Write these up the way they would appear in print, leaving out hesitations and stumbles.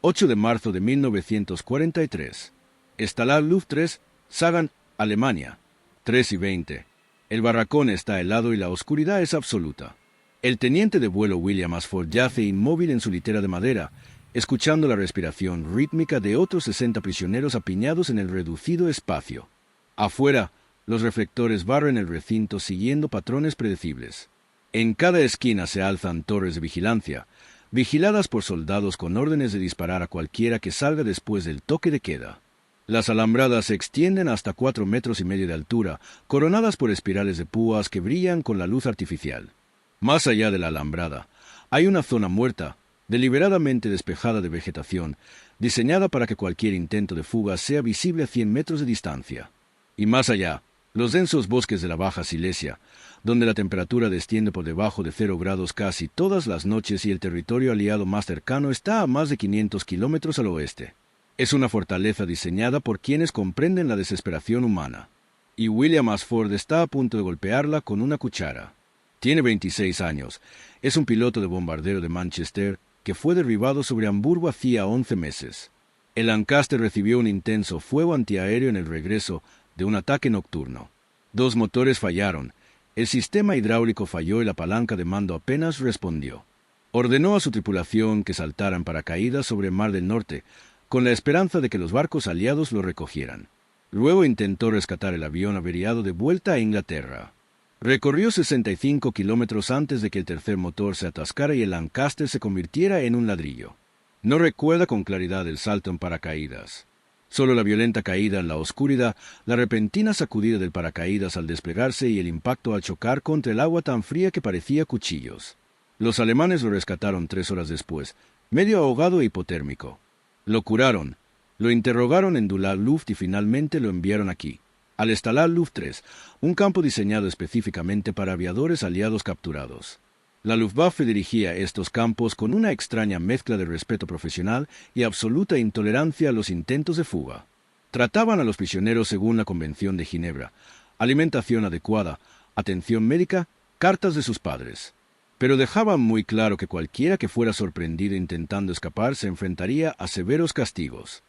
8 de marzo de 1943. Stalag Luft 3, Sagan, Alemania. 3:20. El barracón está helado y la oscuridad es absoluta. El teniente de vuelo William Ashford yace inmóvil en su litera de madera, escuchando la respiración rítmica de otros 60 prisioneros apiñados en el reducido espacio. Afuera, los reflectores barren el recinto siguiendo patrones predecibles. En cada esquina se alzan torres de vigilancia, vigiladas por soldados con órdenes de disparar a cualquiera que salga después del toque de queda. Las alambradas se extienden hasta 4,5 metros de altura, coronadas por espirales de púas que brillan con la luz artificial. Más allá de la alambrada, hay una zona muerta, deliberadamente despejada de vegetación, diseñada para que cualquier intento de fuga sea visible a 100 metros de distancia. Y más allá, los densos bosques de la Baja Silesia, donde la temperatura desciende por debajo de 0 grados casi todas las noches y el territorio aliado más cercano está a más de 500 kilómetros al oeste. Es una fortaleza diseñada por quienes comprenden la desesperación humana. Y William Ashford está a punto de golpearla con una cuchara. Tiene 26 años. Es un piloto de bombardero de Manchester que fue derribado sobre Hamburgo hacía 11 meses. El Lancaster recibió un intenso fuego antiaéreo en el regreso de un ataque nocturno. 2 motores fallaron, el sistema hidráulico falló y la palanca de mando apenas respondió. Ordenó a su tripulación que saltaran paracaídas sobre Mar del Norte, con la esperanza de que los barcos aliados lo recogieran. Luego intentó rescatar el avión averiado de vuelta a Inglaterra. Recorrió 65 kilómetros antes de que el tercer motor se atascara y el Lancaster se convirtiera en un ladrillo. No recuerda con claridad el salto en paracaídas. Solo la violenta caída en la oscuridad, la repentina sacudida del paracaídas al desplegarse y el impacto al chocar contra el agua tan fría que parecía cuchillos. Los alemanes lo rescataron 3 horas después, medio ahogado e hipotérmico. Lo curaron, lo interrogaron en Dulag Luft y finalmente lo enviaron aquí, al Stalag Luft 3, un campo diseñado específicamente para aviadores aliados capturados. La Luftwaffe dirigía estos campos con una extraña mezcla de respeto profesional y absoluta intolerancia a los intentos de fuga. Trataban a los prisioneros según la Convención de Ginebra, alimentación adecuada, atención médica, cartas de sus padres. Pero dejaban muy claro que cualquiera que fuera sorprendido intentando escapar se enfrentaría a severos castigos.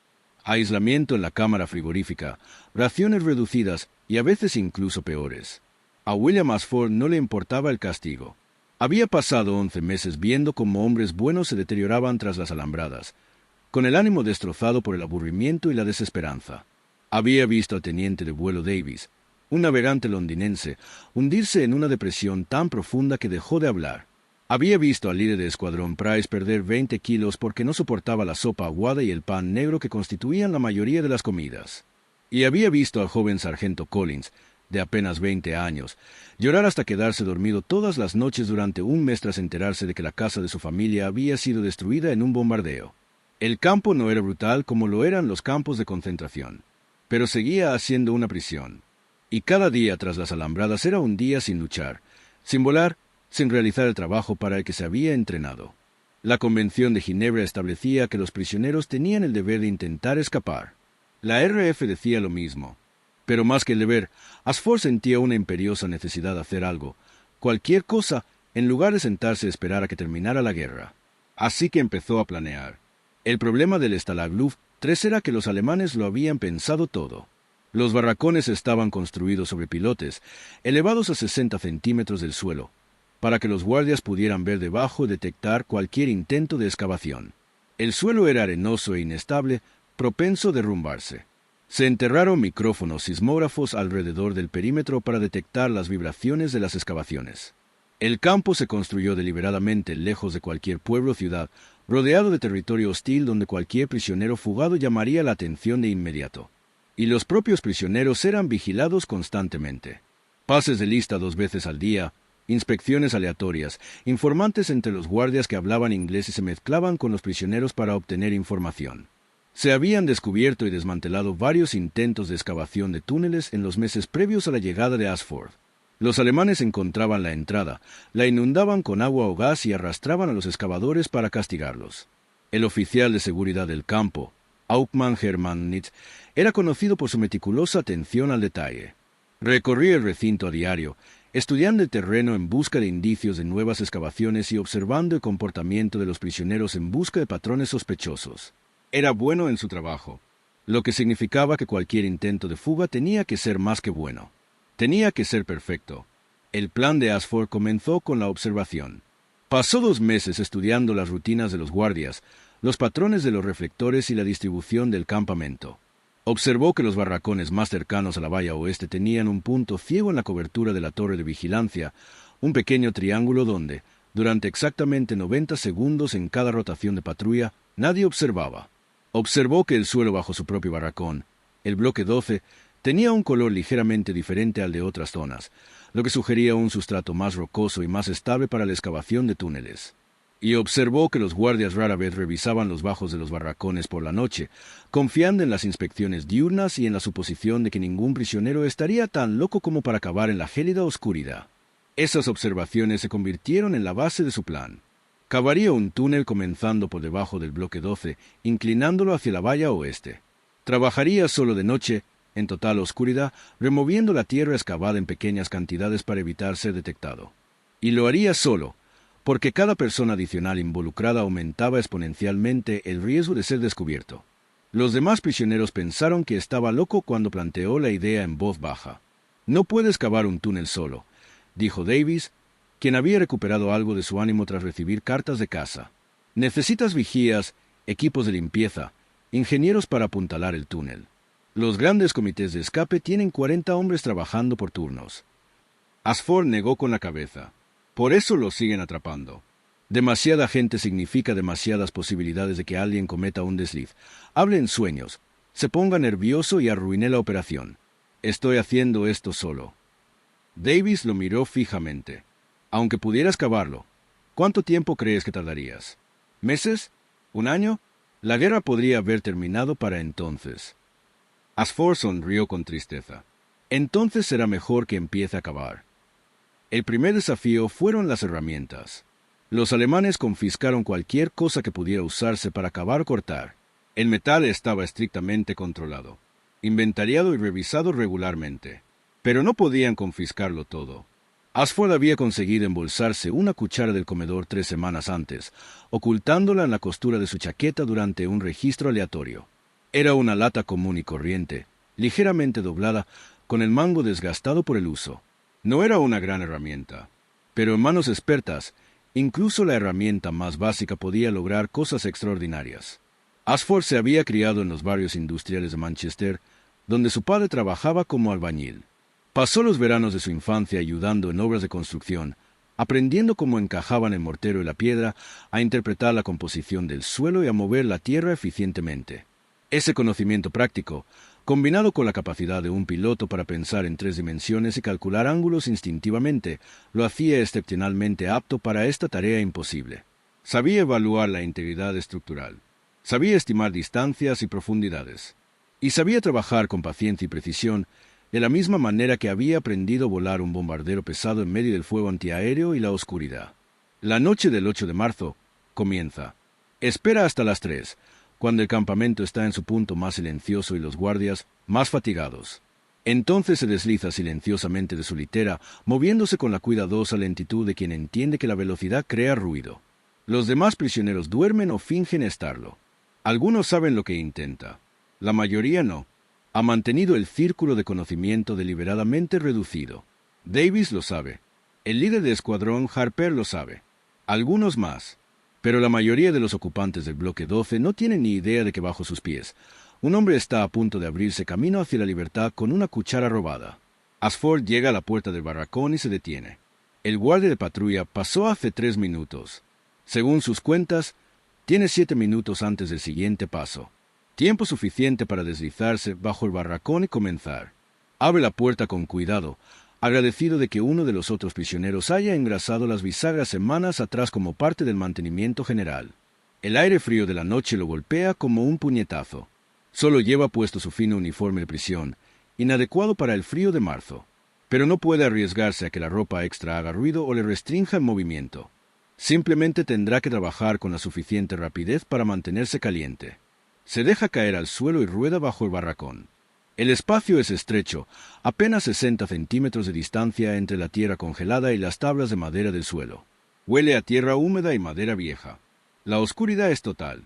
Aislamiento en la cámara frigorífica, raciones reducidas y a veces incluso peores. A William Ashford no le importaba el castigo. Había pasado 11 meses viendo cómo hombres buenos se deterioraban tras las alambradas, con el ánimo destrozado por el aburrimiento y la desesperanza. Había visto al teniente de vuelo Davis, un navegante londinense, hundirse en una depresión tan profunda que dejó de hablar. Había visto al líder de escuadrón Price perder 20 kilos porque no soportaba la sopa aguada y el pan negro que constituían la mayoría de las comidas. Y había visto al joven sargento Collins, de apenas 20 años, llorar hasta quedarse dormido todas las noches durante un mes tras enterarse de que la casa de su familia había sido destruida en un bombardeo. El campo no era brutal como lo eran los campos de concentración, pero seguía siendo una prisión. Y cada día tras las alambradas era un día sin luchar, sin volar, sin realizar el trabajo para el que se había entrenado. La Convención de Ginebra establecía que los prisioneros tenían el deber de intentar escapar. La RF decía lo mismo. Pero más que el deber, Ashford sentía una imperiosa necesidad de hacer algo, cualquier cosa, en lugar de sentarse a esperar a que terminara la guerra. Así que empezó a planear. El problema del Stalag Luft 3 era que los alemanes lo habían pensado todo. Los barracones estaban construidos sobre pilotes, elevados a 60 centímetros del suelo, para que los guardias pudieran ver debajo y detectar cualquier intento de excavación. El suelo era arenoso e inestable, propenso a derrumbarse. Se enterraron micrófonos sismógrafos alrededor del perímetro para detectar las vibraciones de las excavaciones. El campo se construyó deliberadamente lejos de cualquier pueblo o ciudad, rodeado de territorio hostil donde cualquier prisionero fugado llamaría la atención de inmediato. Y los propios prisioneros eran vigilados constantemente. Pases de lista 2 veces al día, inspecciones aleatorias, informantes entre los guardias que hablaban inglés y se mezclaban con los prisioneros para obtener información. Se habían descubierto y desmantelado varios intentos de excavación de túneles en los meses previos a la llegada de Ashford. Los alemanes encontraban la entrada, la inundaban con agua o gas y arrastraban a los excavadores para castigarlos. El oficial de seguridad del campo, Hauptmann Hermann Nitz, era conocido por su meticulosa atención al detalle. Recorría el recinto a diario, estudiando el terreno en busca de indicios de nuevas excavaciones y observando el comportamiento de los prisioneros en busca de patrones sospechosos. Era bueno en su trabajo, lo que significaba que cualquier intento de fuga tenía que ser más que bueno. Tenía que ser perfecto. El plan de Ashford comenzó con la observación. Pasó 2 meses estudiando las rutinas de los guardias, los patrones de los reflectores y la distribución del campamento. Observó que los barracones más cercanos a la valla oeste tenían un punto ciego en la cobertura de la torre de vigilancia, un pequeño triángulo donde, durante exactamente 90 segundos en cada rotación de patrulla, nadie observaba. Observó que el suelo bajo su propio barracón, el bloque 12, tenía un color ligeramente diferente al de otras zonas, lo que sugería un sustrato más rocoso y más estable para la excavación de túneles. Y observó que los guardias rara vez revisaban los bajos de los barracones por la noche, confiando en las inspecciones diurnas y en la suposición de que ningún prisionero estaría tan loco como para cavar en la gélida oscuridad. Esas observaciones se convirtieron en la base de su plan. Cavaría un túnel comenzando por debajo del bloque 12, inclinándolo hacia la valla oeste. Trabajaría solo de noche, en total oscuridad, removiendo la tierra excavada en pequeñas cantidades para evitar ser detectado. Y lo haría solo, porque cada persona adicional involucrada aumentaba exponencialmente el riesgo de ser descubierto. Los demás prisioneros pensaron que estaba loco cuando planteó la idea en voz baja. «No puedes cavar un túnel solo», dijo Davis, quien había recuperado algo de su ánimo tras recibir cartas de caza. «Necesitas vigías, equipos de limpieza, ingenieros para apuntalar el túnel. Los grandes comités de escape tienen 40 hombres trabajando por turnos». Ashford negó con la cabeza. «Por eso los siguen atrapando. Demasiada gente significa demasiadas posibilidades de que alguien cometa un desliz. Hable en sueños, se ponga nervioso y arruiné la operación. Estoy haciendo esto solo». Davis lo miró fijamente. «Aunque pudieras cavarlo, ¿cuánto tiempo crees que tardarías? ¿Meses? ¿Un año? La guerra podría haber terminado para entonces». Ashford sonrió con tristeza. «Entonces será mejor que empiece a cavar». El primer desafío fueron las herramientas. Los alemanes confiscaron cualquier cosa que pudiera usarse para cavar o cortar. El metal estaba estrictamente controlado, inventariado y revisado regularmente. Pero no podían confiscarlo todo. Ashford había conseguido embolsarse una cuchara del comedor 3 semanas antes, ocultándola en la costura de su chaqueta durante un registro aleatorio. Era una lata común y corriente, ligeramente doblada, con el mango desgastado por el uso. No era una gran herramienta, pero en manos expertas, incluso la herramienta más básica podía lograr cosas extraordinarias. Ashford se había criado en los barrios industriales de Manchester, donde su padre trabajaba como albañil. Pasó los veranos de su infancia ayudando en obras de construcción, aprendiendo cómo encajaban el mortero y la piedra, a interpretar la composición del suelo y a mover la tierra eficientemente. Ese conocimiento práctico, combinado con la capacidad de un piloto para pensar en 3 dimensiones y calcular ángulos instintivamente, lo hacía excepcionalmente apto para esta tarea imposible. Sabía evaluar la integridad estructural, sabía estimar distancias y profundidades, y sabía trabajar con paciencia y precisión, de la misma manera que había aprendido a volar un bombardero pesado en medio del fuego antiaéreo y la oscuridad. La noche del 8 de marzo comienza. Espera hasta las 3, cuando el campamento está en su punto más silencioso y los guardias más fatigados. Entonces se desliza silenciosamente de su litera, moviéndose con la cuidadosa lentitud de quien entiende que la velocidad crea ruido. Los demás prisioneros duermen o fingen estarlo. Algunos saben lo que intenta. La mayoría no. Ha mantenido el círculo de conocimiento deliberadamente reducido. Davis lo sabe. El líder de escuadrón, Harper, lo sabe. Algunos más. Pero la mayoría de los ocupantes del bloque 12 no tienen ni idea de que bajo sus pies un hombre está a punto de abrirse camino hacia la libertad con una cuchara robada. Ashford llega a la puerta del barracón y se detiene. El guardia de patrulla pasó hace 3 minutos. Según sus cuentas, tiene 7 minutos antes del siguiente paso. Tiempo suficiente para deslizarse bajo el barracón y comenzar. Abre la puerta con cuidado, agradecido de que uno de los otros prisioneros haya engrasado las bisagras semanas atrás como parte del mantenimiento general. El aire frío de la noche lo golpea como un puñetazo. Solo lleva puesto su fino uniforme de prisión, inadecuado para el frío de marzo. Pero no puede arriesgarse a que la ropa extra haga ruido o le restrinja el movimiento. Simplemente tendrá que trabajar con la suficiente rapidez para mantenerse caliente. Se deja caer al suelo y rueda bajo el barracón. El espacio es estrecho, apenas 60 centímetros de distancia entre la tierra congelada y las tablas de madera del suelo. Huele a tierra húmeda y madera vieja. La oscuridad es total.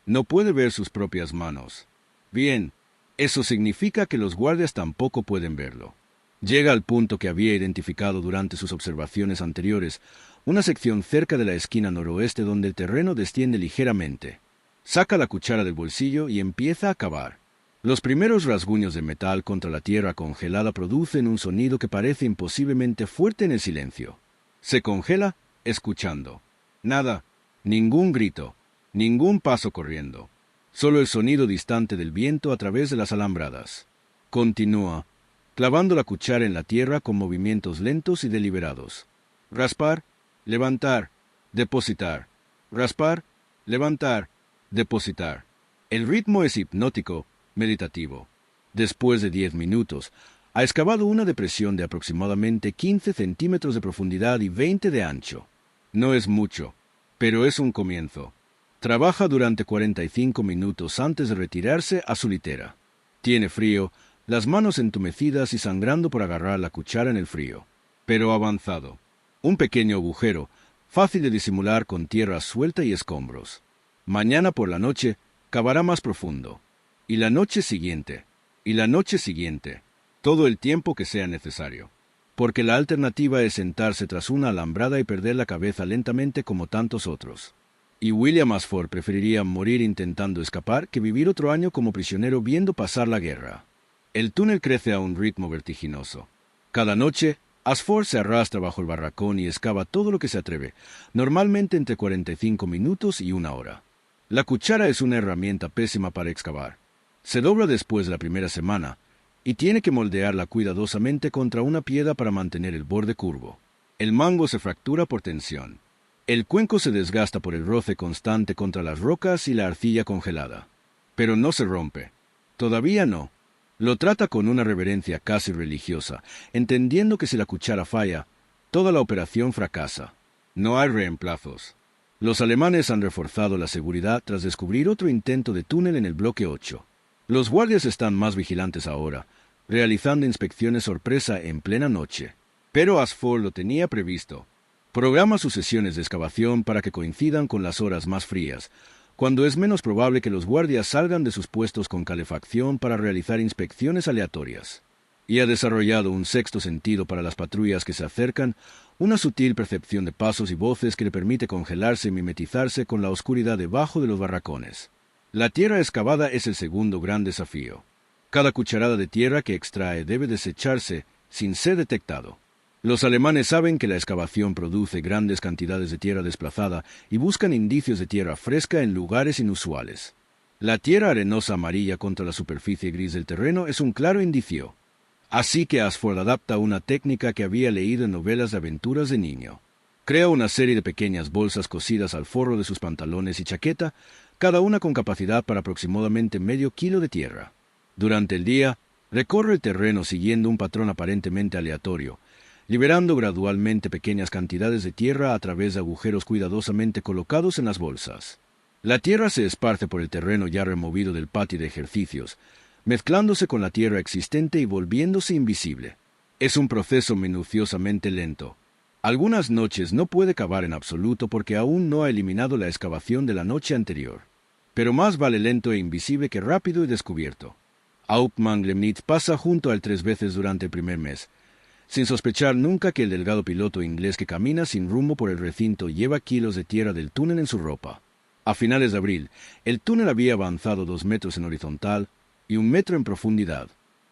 No puede ver sus propias manos. Bien, eso significa que los guardias tampoco pueden verlo. Llega al punto que había identificado durante sus observaciones anteriores, una sección cerca de la esquina noroeste donde el terreno desciende ligeramente. Saca la cuchara del bolsillo y empieza a cavar. Los primeros rasguños de metal contra la tierra congelada producen un sonido que parece imposiblemente fuerte en el silencio. Se congela escuchando. Nada, ningún grito, ningún paso corriendo. Solo el sonido distante del viento a través de las alambradas. Continúa, clavando la cuchara en la tierra con movimientos lentos y deliberados. Raspar, levantar, depositar. Raspar, levantar, depositar. El ritmo es hipnótico, meditativo. Después de 10 minutos, ha excavado una depresión de aproximadamente 15 centímetros de profundidad y 20 de ancho. No es mucho, pero es un comienzo. Trabaja durante 45 minutos antes de retirarse a su litera. Tiene frío, las manos entumecidas y sangrando por agarrar la cuchara en el frío. Pero avanzado. Un pequeño agujero, fácil de disimular con tierra suelta y escombros. Mañana por la noche, cavará más profundo. Y la noche siguiente. Y la noche siguiente. Todo el tiempo que sea necesario. Porque la alternativa es sentarse tras una alambrada y perder la cabeza lentamente como tantos otros. Y William Ashford preferiría morir intentando escapar que vivir otro año como prisionero viendo pasar la guerra. El túnel crece a un ritmo vertiginoso. Cada noche, Ashford se arrastra bajo el barracón y excava todo lo que se atreve, normalmente entre 45 minutos y 1 hora. La cuchara es una herramienta pésima para excavar. Se dobla después de la primera semana, y tiene que moldearla cuidadosamente contra una piedra para mantener el borde curvo. El mango se fractura por tensión. El cuenco se desgasta por el roce constante contra las rocas y la arcilla congelada. Pero no se rompe. Todavía no. Lo trata con una reverencia casi religiosa, entendiendo que si la cuchara falla, toda la operación fracasa. No hay reemplazos. Los alemanes han reforzado la seguridad tras descubrir otro intento de túnel en el bloque 8. Los guardias están más vigilantes ahora, realizando inspecciones sorpresa en plena noche. Pero Ashford lo tenía previsto. Programa sus sesiones de excavación para que coincidan con las horas más frías, cuando es menos probable que los guardias salgan de sus puestos con calefacción para realizar inspecciones aleatorias. Y ha desarrollado un sexto sentido para las patrullas que se acercan, una sutil percepción de pasos y voces que le permite congelarse y mimetizarse con la oscuridad debajo de los barracones. La tierra excavada es el segundo gran desafío. Cada cucharada de tierra que extrae debe desecharse sin ser detectado. Los alemanes saben que la excavación produce grandes cantidades de tierra desplazada y buscan indicios de tierra fresca en lugares inusuales. La tierra arenosa amarilla contra la superficie gris del terreno es un claro indicio. Así que Ashford adapta una técnica que había leído en novelas de aventuras de niño. Crea una serie de pequeñas bolsas cosidas al forro de sus pantalones y chaqueta, cada una con capacidad para aproximadamente medio kilo de tierra. Durante el día, recorre el terreno siguiendo un patrón aparentemente aleatorio, liberando gradualmente pequeñas cantidades de tierra a través de agujeros cuidadosamente colocados en las bolsas. La tierra se esparce por el terreno ya removido del patio de ejercicios, mezclándose con la tierra existente y volviéndose invisible. Es un proceso minuciosamente lento. Algunas noches no puede cavar en absoluto porque aún no ha eliminado la excavación de la noche anterior. Pero más vale lento e invisible que rápido y descubierto. Hauptmann Lemnitz pasa junto a él 3 veces durante el primer mes, sin sospechar nunca que el delgado piloto inglés que camina sin rumbo por el recinto lleva kilos de tierra del túnel en su ropa. A finales de abril, el túnel había avanzado 2 metros en horizontal y 1 metro en profundidad.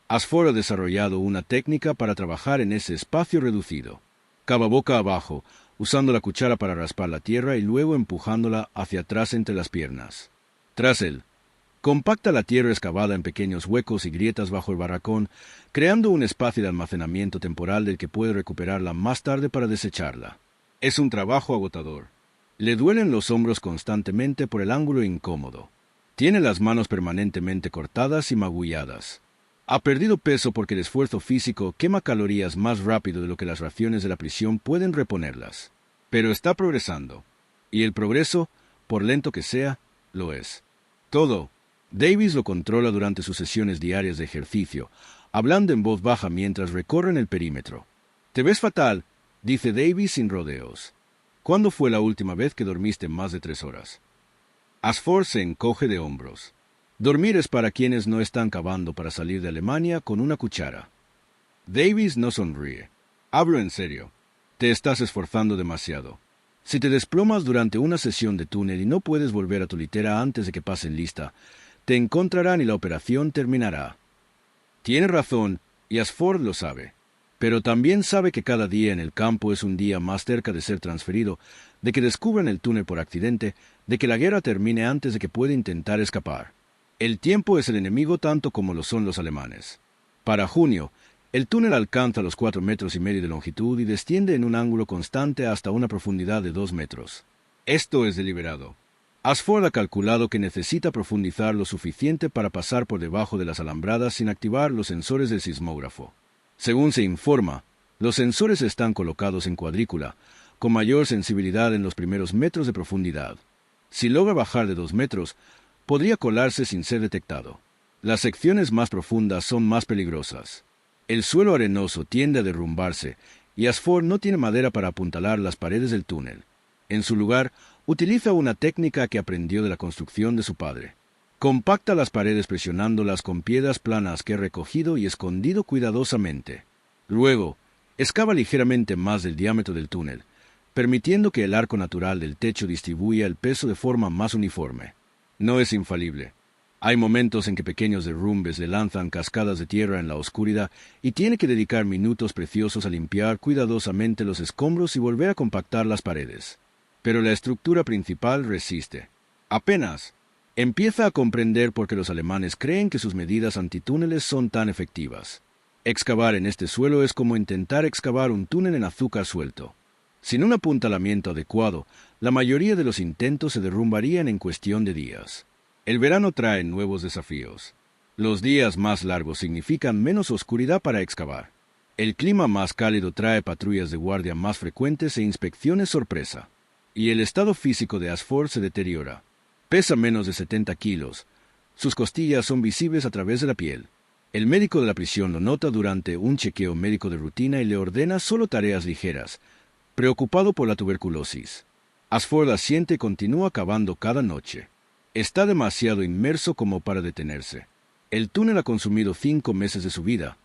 Ashford ha desarrollado una técnica para trabajar en ese espacio reducido. Cava boca abajo, usando la cuchara para raspar la tierra y luego empujándola hacia atrás entre las piernas. Tras él, compacta la tierra excavada en pequeños huecos y grietas bajo el barracón, creando un espacio de almacenamiento temporal del que puede recuperarla más tarde para desecharla. Es un trabajo agotador. Le duelen los hombros constantemente por el ángulo incómodo. Tiene las manos permanentemente cortadas y magulladas. Ha perdido peso porque el esfuerzo físico quema calorías más rápido de lo que las raciones de la prisión pueden reponerlas. Pero está progresando. Y el progreso, por lento que sea, lo es. Todo. Davis lo controla durante sus sesiones diarias de ejercicio, hablando en voz baja mientras recorren el perímetro. «Te ves fatal», dice Davis sin rodeos. «¿Cuándo fue la última vez que dormiste más de 3 horas?» Asford se encoge de hombros. Dormir es para quienes no están cavando para salir de Alemania con una cuchara. Davies no sonríe. Hablo en serio. Te estás esforzando demasiado. Si te desplomas durante una sesión de túnel y no puedes volver a tu litera antes de que pasen lista, te encontrarán y la operación terminará. Tiene razón, y Asford lo sabe. Pero también sabe que cada día en el campo es un día más cerca de ser transferido, de que descubran el túnel por accidente, de que la guerra termine antes de que pueda intentar escapar. El tiempo es el enemigo tanto como lo son los alemanes. Para junio, el túnel alcanza los 4,5 metros de longitud y desciende en un ángulo constante hasta una profundidad de 2 metros. Esto es deliberado. Asford ha calculado que necesita profundizar lo suficiente para pasar por debajo de las alambradas sin activar los sensores del sismógrafo. Según se informa, los sensores están colocados en cuadrícula, con mayor sensibilidad en los primeros metros de profundidad. Si logra bajar de 2 metros, podría colarse sin ser detectado. Las secciones más profundas son más peligrosas. El suelo arenoso tiende a derrumbarse y Asford no tiene madera para apuntalar las paredes del túnel. En su lugar, utiliza una técnica que aprendió de la construcción de su padre. Compacta las paredes presionándolas con piedras planas que ha recogido y escondido cuidadosamente. Luego, excava ligeramente más del diámetro del túnel, permitiendo que el arco natural del techo distribuya el peso de forma más uniforme. No es infalible. Hay momentos en que pequeños derrumbes le lanzan cascadas de tierra en la oscuridad y tiene que dedicar minutos preciosos a limpiar cuidadosamente los escombros y volver a compactar las paredes. Pero la estructura principal resiste. Apenas empieza a comprender por qué los alemanes creen que sus medidas antitúneles son tan efectivas. Excavar en este suelo es como intentar excavar un túnel en azúcar suelto. Sin un apuntalamiento adecuado, la mayoría de los intentos se derrumbarían en cuestión de días. El verano trae nuevos desafíos. Los días más largos significan menos oscuridad para excavar. El clima más cálido trae patrullas de guardia más frecuentes e inspecciones sorpresa. Y el estado físico de Asford se deteriora. Pesa menos de 70 kilos. Sus costillas son visibles a través de la piel. El médico de la prisión lo nota durante un chequeo médico de rutina y le ordena solo tareas ligeras, preocupado por la tuberculosis. Asford asiente y continúa cavando cada noche. Está demasiado inmerso como para detenerse. El túnel ha consumido 5 meses de su vida,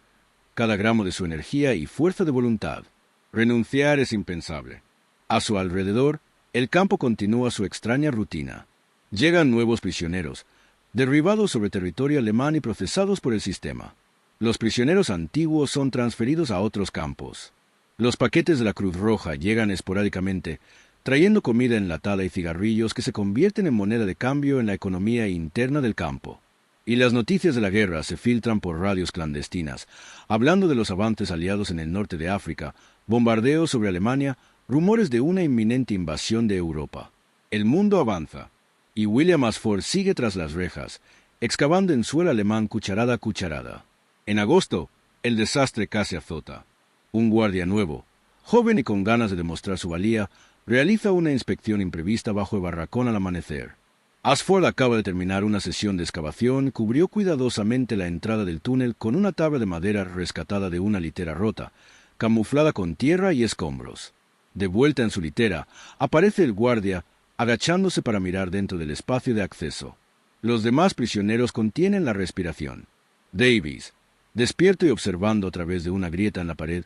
cada gramo de su energía y fuerza de voluntad. Renunciar es impensable. A su alrededor, el campo continúa su extraña rutina. Llegan nuevos prisioneros, derribados sobre territorio alemán y procesados por el sistema. Los prisioneros antiguos son transferidos a otros campos. Los paquetes de la Cruz Roja llegan esporádicamente, trayendo comida enlatada y cigarrillos que se convierten en moneda de cambio en la economía interna del campo. Y las noticias de la guerra se filtran por radios clandestinas, hablando de los avances aliados en el norte de África, bombardeos sobre Alemania, rumores de una inminente invasión de Europa. El mundo avanza, y William Asford sigue tras las rejas, excavando en suelo alemán cucharada a cucharada. En agosto, el desastre casi azota. Un guardia nuevo, joven y con ganas de demostrar su valía, realiza una inspección imprevista bajo el barracón al amanecer. Asford acaba de terminar una sesión de excavación, cubrió cuidadosamente la entrada del túnel con una tabla de madera rescatada de una litera rota, camuflada con tierra y escombros. De vuelta en su litera, aparece el guardia, agachándose para mirar dentro del espacio de acceso. Los demás prisioneros contienen la respiración. Davies, despierto y observando a través de una grieta en la pared,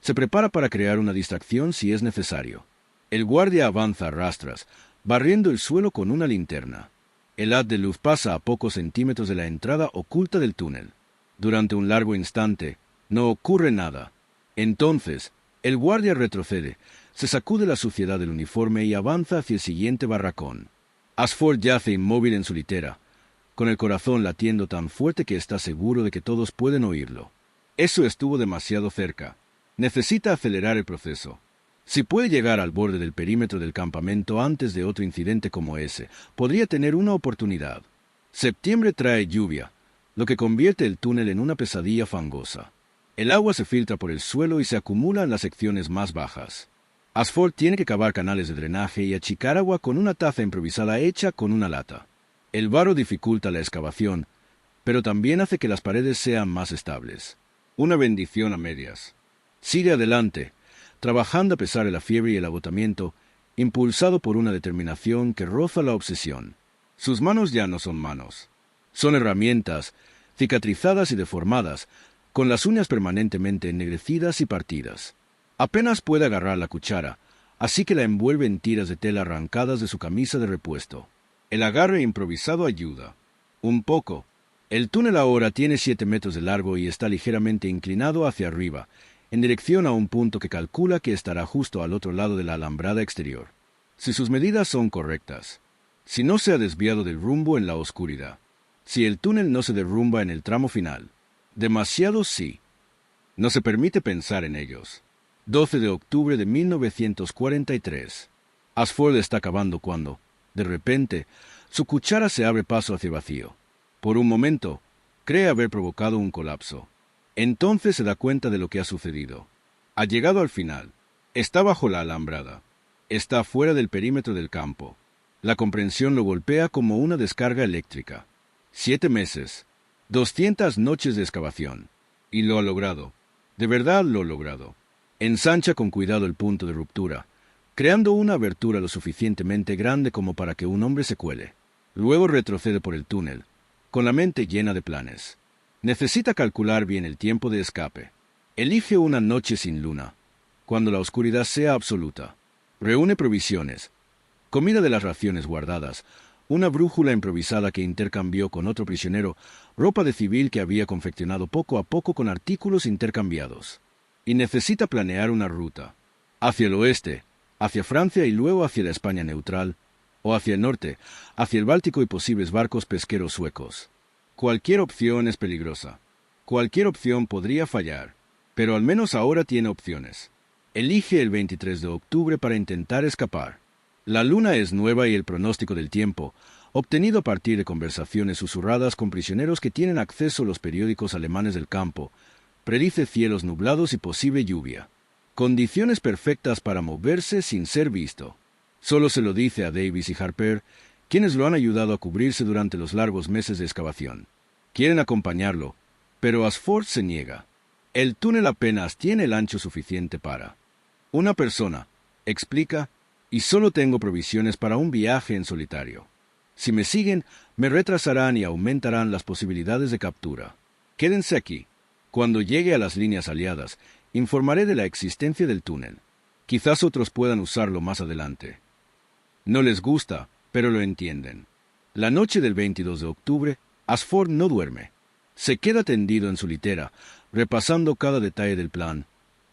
se prepara para crear una distracción si es necesario. El guardia avanza a rastras, barriendo el suelo con una linterna. El haz de luz pasa a pocos centímetros de la entrada oculta del túnel. Durante un largo instante, no ocurre nada. Entonces, el guardia retrocede, se sacude la suciedad del uniforme y avanza hacia el siguiente barracón. Asford yace inmóvil en su litera, con el corazón latiendo tan fuerte que está seguro de que todos pueden oírlo. Eso estuvo demasiado cerca. Necesita acelerar el proceso. Si puede llegar al borde del perímetro del campamento antes de otro incidente como ese, podría tener una oportunidad. Septiembre trae lluvia, lo que convierte el túnel en una pesadilla fangosa. El agua se filtra por el suelo y se acumula en las secciones más bajas. Asford tiene que cavar canales de drenaje y achicar agua con una taza improvisada hecha con una lata. El barro dificulta la excavación, pero también hace que las paredes sean más estables. Una bendición a medias. Sigue adelante, trabajando a pesar de la fiebre y el agotamiento, impulsado por una determinación que roza la obsesión. Sus manos ya no son manos. Son herramientas, cicatrizadas y deformadas, con las uñas permanentemente ennegrecidas y partidas. Apenas puede agarrar la cuchara, así que la envuelve en tiras de tela arrancadas de su camisa de repuesto. El agarre improvisado ayuda. Un poco. El túnel ahora tiene 7 metros de largo y está ligeramente inclinado hacia arriba, en dirección a un punto que calcula que estará justo al otro lado de la alambrada exterior. Si sus medidas son correctas. Si no se ha desviado del rumbo en la oscuridad. Si el túnel no se derrumba en el tramo final. Demasiado sí. No se permite pensar en ellos. 12 de octubre de 1943. Ashford está cavando cuando, de repente, su cuchara se abre paso hacia el vacío. Por un momento, cree haber provocado un colapso. Entonces se da cuenta de lo que ha sucedido. Ha llegado al final. Está bajo la alambrada. Está fuera del perímetro del campo. La comprensión lo golpea como una descarga eléctrica. 7 meses. 200 noches de excavación. Y lo ha logrado. De verdad lo ha logrado. Ensancha con cuidado el punto de ruptura, creando una abertura lo suficientemente grande como para que un hombre se cuele. Luego retrocede por el túnel, con la mente llena de planes. Necesita calcular bien el tiempo de escape. Elige una noche sin luna, cuando la oscuridad sea absoluta. Reúne provisiones, comida de las raciones guardadas, una brújula improvisada que intercambió con otro prisionero, ropa de civil que había confeccionado poco a poco con artículos intercambiados. Y necesita planear una ruta. Hacia el oeste, hacia Francia y luego hacia la España neutral, o hacia el norte, hacia el Báltico y posibles barcos pesqueros suecos. Cualquier opción es peligrosa. Cualquier opción podría fallar, pero al menos ahora tiene opciones. Elige el 23 de octubre para intentar escapar. La luna es nueva y el pronóstico del tiempo, obtenido a partir de conversaciones susurradas con prisioneros que tienen acceso a los periódicos alemanes del campo, predice cielos nublados y posible lluvia. Condiciones perfectas para moverse sin ser visto. Solo se lo dice a Davis y Harper, quienes lo han ayudado a cubrirse durante los largos meses de excavación. Quieren acompañarlo, pero Ashford se niega. El túnel apenas tiene el ancho suficiente para una persona, explica, y solo tengo provisiones para un viaje en solitario. Si me siguen, me retrasarán y aumentarán las posibilidades de captura. Quédense aquí. Cuando llegue a las líneas aliadas, informaré de la existencia del túnel. Quizás otros puedan usarlo más adelante. No les gusta, pero lo entienden. La noche del 22 de octubre, Ashford no duerme. Se queda tendido en su litera, repasando cada detalle del plan,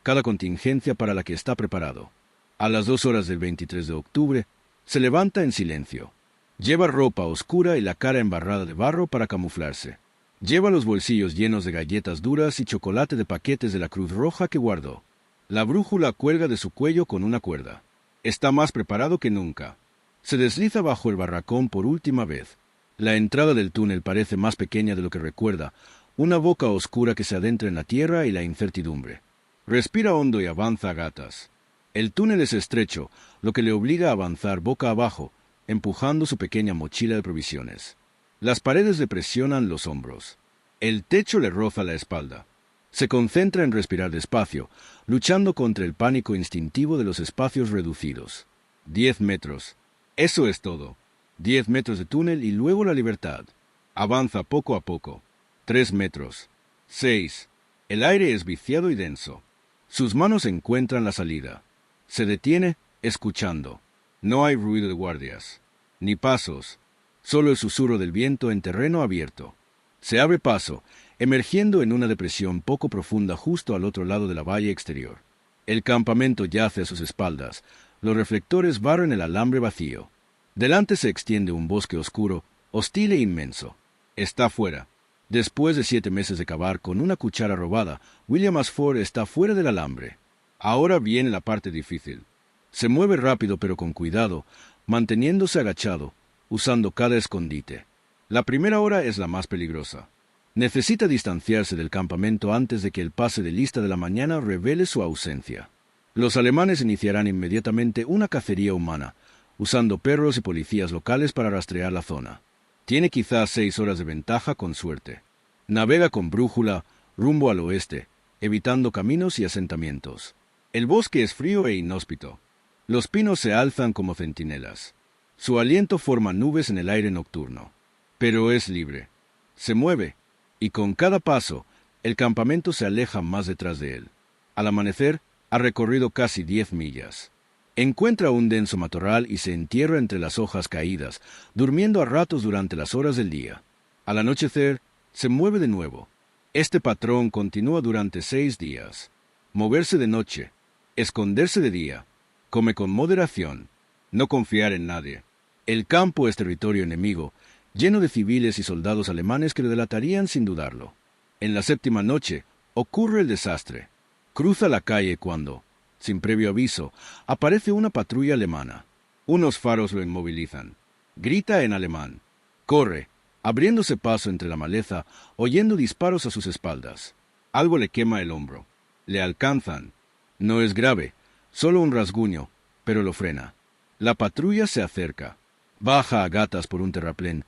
cada contingencia para la que está preparado. A las 2 horas del 23 de octubre, se levanta en silencio. Lleva ropa oscura y la cara embarrada de barro para camuflarse. Lleva los bolsillos llenos de galletas duras y chocolate de paquetes de la Cruz Roja que guardó. La brújula cuelga de su cuello con una cuerda. Está más preparado que nunca. Se desliza bajo el barracón por última vez. La entrada del túnel parece más pequeña de lo que recuerda, una boca oscura que se adentra en la tierra y la incertidumbre. Respira hondo y avanza a gatas. El túnel es estrecho, lo que le obliga a avanzar boca abajo, empujando su pequeña mochila de provisiones. Las paredes le presionan los hombros. El techo le roza la espalda. Se concentra en respirar despacio, luchando contra el pánico instintivo de los espacios reducidos. 10 metros. Eso es todo. 10 metros de túnel y luego la libertad. Avanza poco a poco. 3 metros. 6. El aire es viciado y denso. Sus manos encuentran la salida. Se detiene, escuchando. No hay ruido de guardias, ni pasos, solo el susurro del viento en terreno abierto. Se abre paso, emergiendo en una depresión poco profunda justo al otro lado de la valla exterior. El campamento yace a sus espaldas, los reflectores barren el alambre vacío. Delante se extiende un bosque oscuro, hostil e inmenso. Está fuera. Después de 7 meses de cavar con una cuchara robada, William Ashford está fuera del alambre. Ahora viene la parte difícil. Se mueve rápido pero con cuidado, manteniéndose agachado, usando cada escondite. La primera hora es la más peligrosa. Necesita distanciarse del campamento antes de que el pase de lista de la mañana revele su ausencia. Los alemanes iniciarán inmediatamente una cacería humana, usando perros y policías locales para rastrear la zona. Tiene quizás 6 horas de ventaja con suerte. Navega con brújula, rumbo al oeste, evitando caminos y asentamientos. El bosque es frío e inhóspito. Los pinos se alzan como centinelas. Su aliento forma nubes en el aire nocturno. Pero es libre. Se mueve, y con cada paso, el campamento se aleja más detrás de él. Al amanecer, ha recorrido casi 10 millas. Encuentra un denso matorral y se entierra entre las hojas caídas, durmiendo a ratos durante las horas del día. Al anochecer, se mueve de nuevo. Este patrón continúa durante 6 días. Moverse de noche, esconderse de día, come con moderación, no confiar en nadie. El campo es territorio enemigo, lleno de civiles y soldados alemanes que lo delatarían sin dudarlo. En la 7ª noche, ocurre el desastre. Cruza la calle cuando, sin previo aviso, aparece una patrulla alemana. Unos faros lo inmovilizan. Grita en alemán. Corre, abriéndose paso entre la maleza, oyendo disparos a sus espaldas. Algo le quema el hombro. Le alcanzan. No es grave, solo un rasguño, pero lo frena. La patrulla se acerca. Baja a gatas por un terraplén.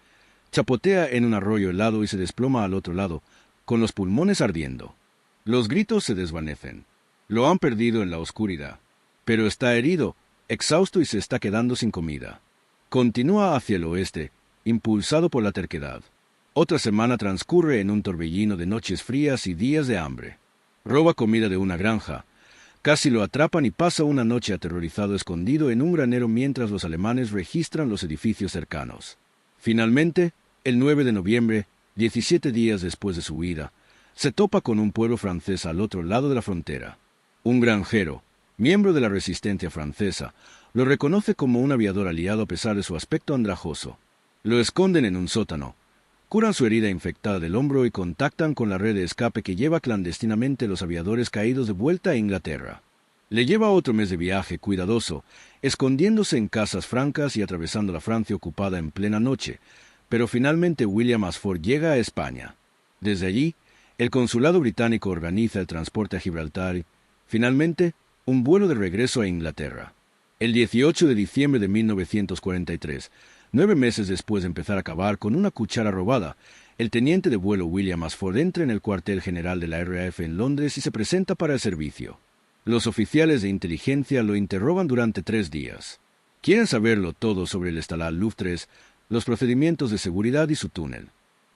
Chapotea en un arroyo helado y se desploma al otro lado, con los pulmones ardiendo. Los gritos se desvanecen. Lo han perdido en la oscuridad. Pero está herido, exhausto y se está quedando sin comida. Continúa hacia el oeste, impulsado por la terquedad. Otra semana transcurre en un torbellino de noches frías y días de hambre. Roba comida de una granja. Casi lo atrapan y pasa una noche aterrorizado escondido en un granero mientras los alemanes registran los edificios cercanos. Finalmente, el 9 de noviembre, 17 días después de su huida, se topa con un pueblo francés al otro lado de la frontera. Un granjero, miembro de la resistencia francesa, lo reconoce como un aviador aliado a pesar de su aspecto andrajoso. Lo esconden en un sótano, curan su herida infectada del hombro y contactan con la red de escape que lleva clandestinamente los aviadores caídos de vuelta a Inglaterra. Le lleva otro mes de viaje cuidadoso, escondiéndose en casas francas y atravesando la Francia ocupada en plena noche, pero finalmente William Ashford llega a España. Desde allí, el consulado británico organiza el transporte a Gibraltar y, finalmente, un vuelo de regreso a Inglaterra. El 18 de diciembre de 1943, 9 meses después de empezar a cavar con una cuchara robada, el teniente de vuelo William Ashford entra en el cuartel general de la RAF en Londres y se presenta para el servicio. Los oficiales de inteligencia lo interrogan durante 3 días. Quieren saberlo todo sobre el Stalag Luft 3, los procedimientos de seguridad y su túnel.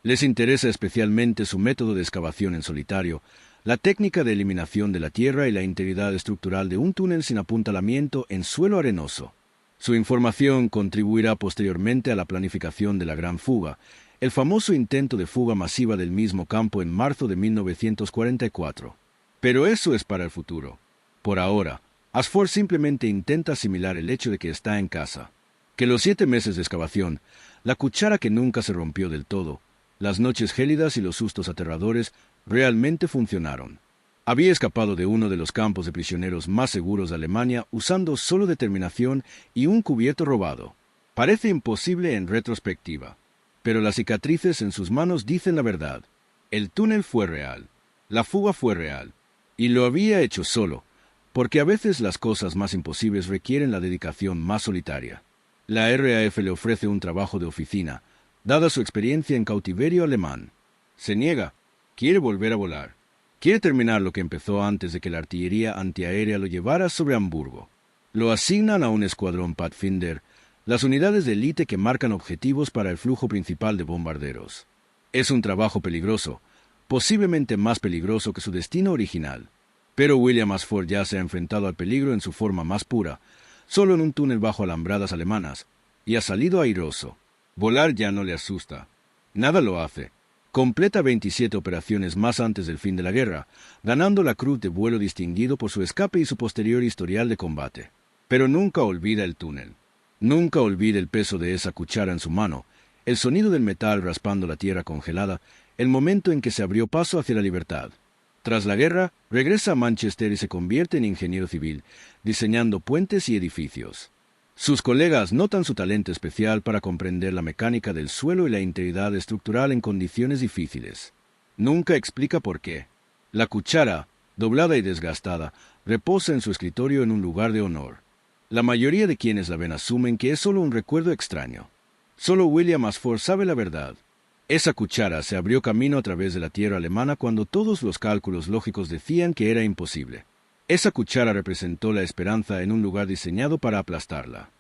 Les interesa especialmente su método de excavación en solitario, la técnica de eliminación de la tierra y la integridad estructural de un túnel sin apuntalamiento en suelo arenoso. Su información contribuirá posteriormente a la planificación de la Gran Fuga, el famoso intento de fuga masiva del mismo campo en marzo de 1944. Pero eso es para el futuro. Por ahora, Ashford simplemente intenta asimilar el hecho de que está en casa. Que los 7 meses de excavación, la cuchara que nunca se rompió del todo, las noches gélidas y los sustos aterradores realmente funcionaron. Había escapado de uno de los campos de prisioneros más seguros de Alemania usando solo determinación y un cubierto robado. Parece imposible en retrospectiva, pero las cicatrices en sus manos dicen la verdad. El túnel fue real, la fuga fue real, y lo había hecho solo, porque a veces las cosas más imposibles requieren la dedicación más solitaria. La RAF le ofrece un trabajo de oficina, dada su experiencia en cautiverio alemán. Se niega, quiere volver a volar. Quiere terminar lo que empezó antes de que la artillería antiaérea lo llevara sobre Hamburgo. Lo asignan a un escuadrón Pathfinder, las unidades de élite que marcan objetivos para el flujo principal de bombarderos. Es un trabajo peligroso, posiblemente más peligroso que su destino original. Pero William Ashford ya se ha enfrentado al peligro en su forma más pura, solo en un túnel bajo alambradas alemanas, y ha salido airoso. Volar ya no le asusta. Nada lo hace. Completa 27 operaciones más antes del fin de la guerra, ganando la Cruz de Vuelo Distinguido por su escape y su posterior historial de combate. Pero nunca olvida el túnel. Nunca olvida el peso de esa cuchara en su mano, el sonido del metal raspando la tierra congelada, el momento en que se abrió paso hacia la libertad. Tras la guerra, regresa a Manchester y se convierte en ingeniero civil, diseñando puentes y edificios. Sus colegas notan su talento especial para comprender la mecánica del suelo y la integridad estructural en condiciones difíciles. Nunca explica por qué. La cuchara, doblada y desgastada, reposa en su escritorio en un lugar de honor. La mayoría de quienes la ven asumen que es solo un recuerdo extraño. Solo William Ashford sabe la verdad. Esa cuchara se abrió camino a través de la tierra alemana cuando todos los cálculos lógicos decían que era imposible. Esa cuchara representó la esperanza en un lugar diseñado para aplastarla.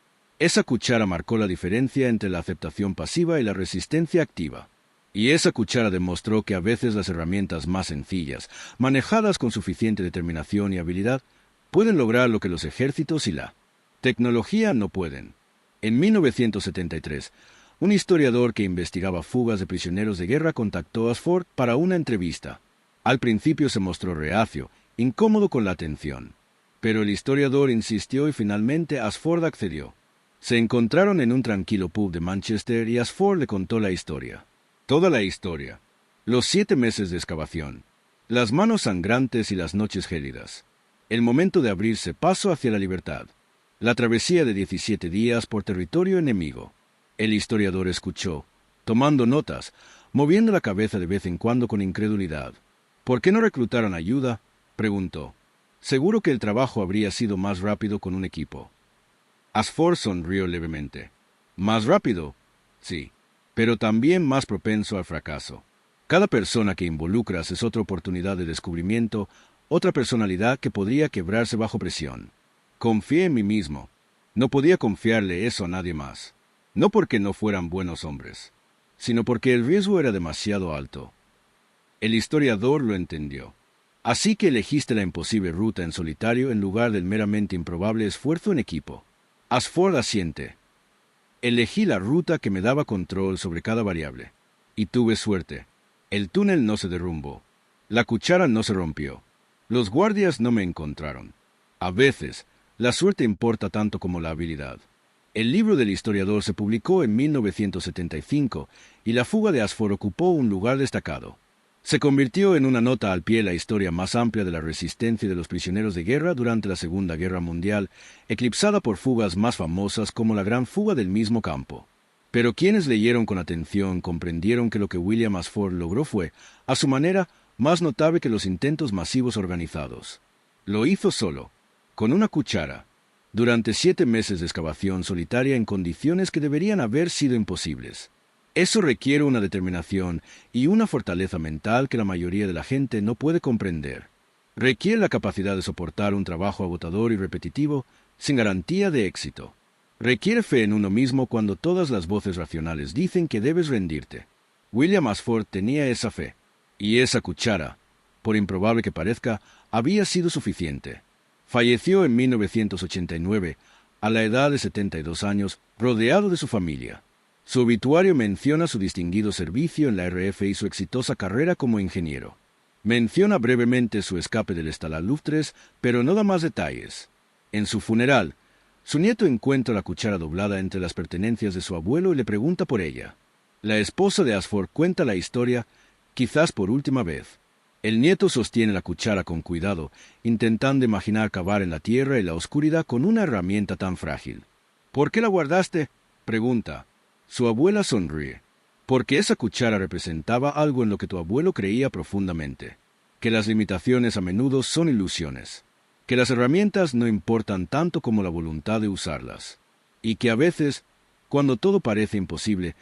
Esa cuchara marcó la diferencia entre la aceptación pasiva y la resistencia activa. Y esa cuchara demostró que a veces las herramientas más sencillas, manejadas con suficiente determinación y habilidad, pueden lograr lo que los ejércitos y la tecnología no pueden. En 1973, un historiador que investigaba fugas de prisioneros de guerra contactó a Ashford para una entrevista. Al principio se mostró reacio, incómodo con la atención. Pero el historiador insistió y finalmente Ashford accedió. Se encontraron en un tranquilo pub de Manchester y Ashford le contó la historia. Toda la historia. Los 7 meses de excavación. Las manos sangrantes y las noches gélidas. El momento de abrirse paso hacia la libertad. La travesía de 17 días por territorio enemigo. El historiador escuchó, tomando notas, moviendo la cabeza de vez en cuando con incredulidad. ¿Por qué no reclutaron ayuda?, preguntó. Seguro que el trabajo habría sido más rápido con un equipo. Ashford sonrió levemente. ¿Más rápido? Sí, pero también más propenso al fracaso. Cada persona que involucras es otra oportunidad de descubrimiento, otra personalidad que podría quebrarse bajo presión. Confié en mí mismo. No podía confiarle eso a nadie más. No porque no fueran buenos hombres, sino porque el riesgo era demasiado alto. El historiador lo entendió. Así que elegiste la imposible ruta en solitario en lugar del meramente improbable esfuerzo en equipo. Ashford asiente. Elegí la ruta que me daba control sobre cada variable. Y tuve suerte. El túnel no se derrumbó. La cuchara no se rompió. Los guardias no me encontraron. A veces, la suerte importa tanto como la habilidad. El libro del historiador se publicó en 1975 y la fuga de Ashford ocupó un lugar destacado. Se convirtió en una nota al pie de la historia más amplia de la resistencia de los prisioneros de guerra durante la Segunda Guerra Mundial, eclipsada por fugas más famosas como la Gran Fuga del mismo campo. Pero quienes leyeron con atención comprendieron que lo que William Ashford logró fue, a su manera, más notable que los intentos masivos organizados. Lo hizo solo, con una cuchara, durante 7 meses de excavación solitaria en condiciones que deberían haber sido imposibles. Eso requiere una determinación y una fortaleza mental que la mayoría de la gente no puede comprender. Requiere la capacidad de soportar un trabajo agotador y repetitivo sin garantía de éxito. Requiere fe en uno mismo cuando todas las voces racionales dicen que debes rendirte. William Ashford tenía esa fe, y esa cuchara, por improbable que parezca, había sido suficiente. Falleció en 1989, a la edad de 72 años, rodeado de su familia. Su obituario menciona su distinguido servicio en la RAF y su exitosa carrera como ingeniero. Menciona brevemente su escape del Stalag Luft 3, pero no da más detalles. En su funeral, su nieto encuentra la cuchara doblada entre las pertenencias de su abuelo y le pregunta por ella. La esposa de Ashford cuenta la historia, quizás por última vez. El nieto sostiene la cuchara con cuidado, intentando imaginar cavar en la tierra y la oscuridad con una herramienta tan frágil. ¿Por qué la guardaste?, pregunta. Su abuela sonríe. Porque esa cuchara representaba algo en lo que tu abuelo creía profundamente. Que las limitaciones a menudo son ilusiones. Que las herramientas no importan tanto como la voluntad de usarlas. Y que a veces, cuando todo parece imposible,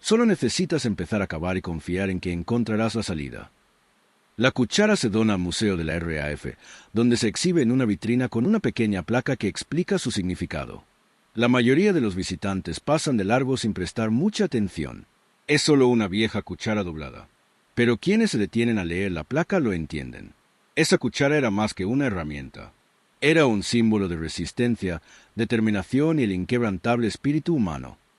solo necesitas empezar a cavar y confiar en que encontrarás la salida. La cuchara se dona al Museo de la RAF, donde se exhibe en una vitrina con una pequeña placa que explica su significado. La mayoría de los visitantes pasan de largo sin prestar mucha atención. Es solo una vieja cuchara doblada. Pero quienes se detienen a leer la placa lo entienden. Esa cuchara era más que una herramienta. Era un símbolo de resistencia, determinación y el inquebrantable espíritu humano.